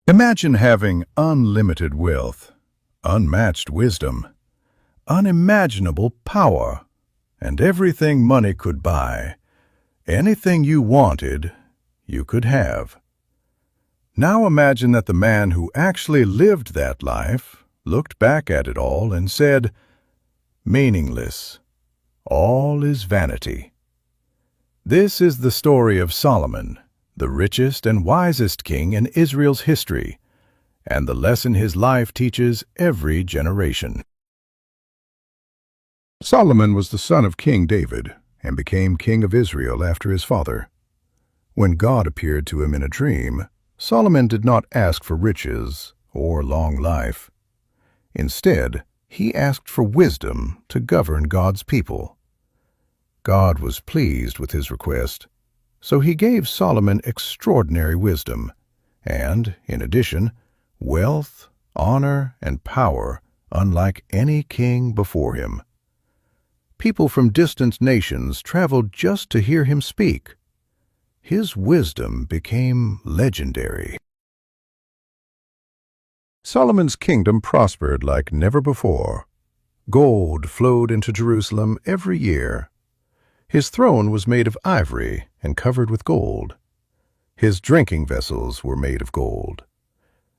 Imagine having unlimited wealth, unmatched wisdom, unimaginable power, and everything money could buy. Anything you wanted, you could have. Now imagine that the man who actually lived that life looked back at it all and said, "Meaningless. All is vanity." This is the story of Solomon, the richest and wisest king in Israel's history, and the lesson his life teaches every generation. Solomon was the son of King David and became king of Israel after his father. When God appeared to him in a dream, Solomon did not ask for riches or long life. Instead, he asked for wisdom to govern God's people. God was pleased with his request, so he gave Solomon extraordinary wisdom and, in addition, wealth, honor, and power unlike any king before him. People from distant nations traveled just to hear him speak. His wisdom became legendary. Solomon's kingdom prospered like never before. Gold flowed into Jerusalem every year. His throne was made of ivory and covered with gold. His drinking vessels were made of gold.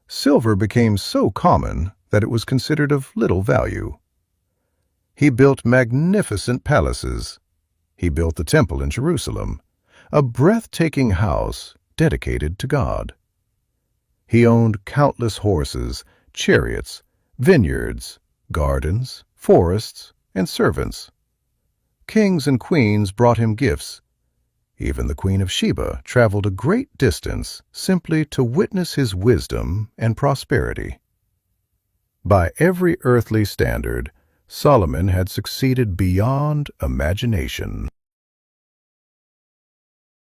Silver became so common that it was considered of little value. He built magnificent palaces. He built the temple in Jerusalem, a breathtaking house dedicated to God. He owned countless horses, chariots, vineyards, gardens, forests, and servants. Kings and queens brought him gifts. Even the Queen of Sheba traveled a great distance simply to witness his wisdom and prosperity. By every earthly standard, Solomon had succeeded beyond imagination.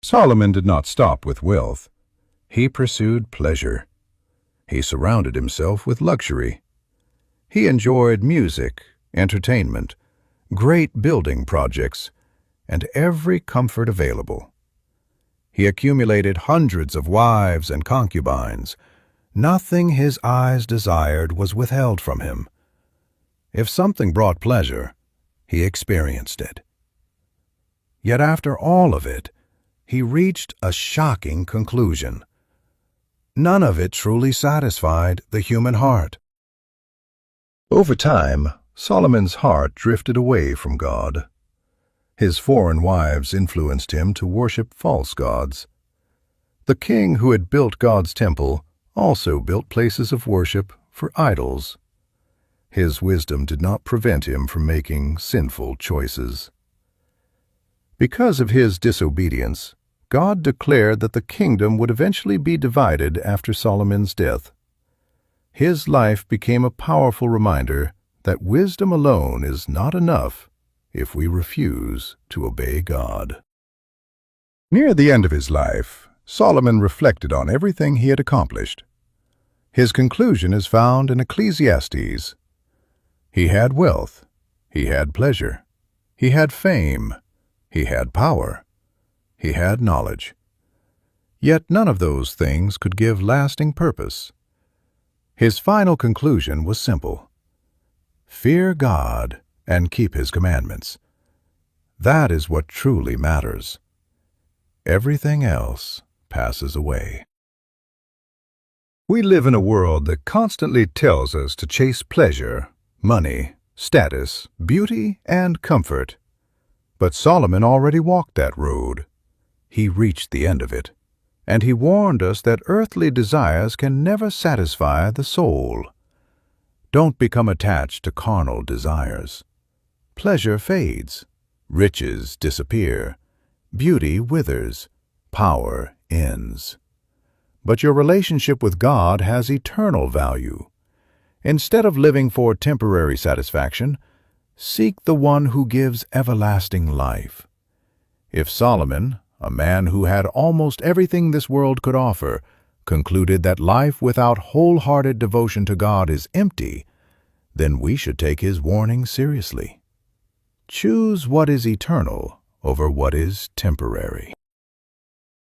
Solomon did not stop with wealth. He pursued pleasure. He surrounded himself with luxury. He enjoyed music, entertainment, great building projects, and every comfort available. He accumulated hundreds of wives and concubines. Nothing his eyes desired was withheld from him. If something brought pleasure, he experienced it. Yet after all of it, he reached a shocking conclusion. None of it truly satisfied the human heart. Over time, Solomon's heart drifted away from God. His foreign wives influenced him to worship false gods. The king who had built God's temple also built places of worship for idols. His wisdom did not prevent him from making sinful choices. Because of his disobedience, God declared that the kingdom would eventually be divided after Solomon's death. His life became a powerful reminder that wisdom alone is not enough if we refuse to obey God. Near the end of his life, Solomon reflected on everything he had accomplished. His conclusion is found in Ecclesiastes. He had wealth, he had pleasure, he had fame, he had power, he had knowledge. Yet none of those things could give lasting purpose. His final conclusion was simple: fear God and keep His commandments. That is what truly matters. Everything else passes away. We live in a world that constantly tells us to chase pleasure, money, status, beauty, and comfort. But Solomon already walked that road. He reached the end of it, and he warned us that earthly desires can never satisfy the soul. Don't become attached to carnal desires. Pleasure fades, riches disappear, beauty withers, power ends. But your relationship with God has eternal value. Instead of living for temporary satisfaction, seek the one who gives everlasting life. If Solomon, a man who had almost everything this world could offer, concluded that life without wholehearted devotion to God is empty, then we should take his warning seriously. Choose what is eternal over what is temporary.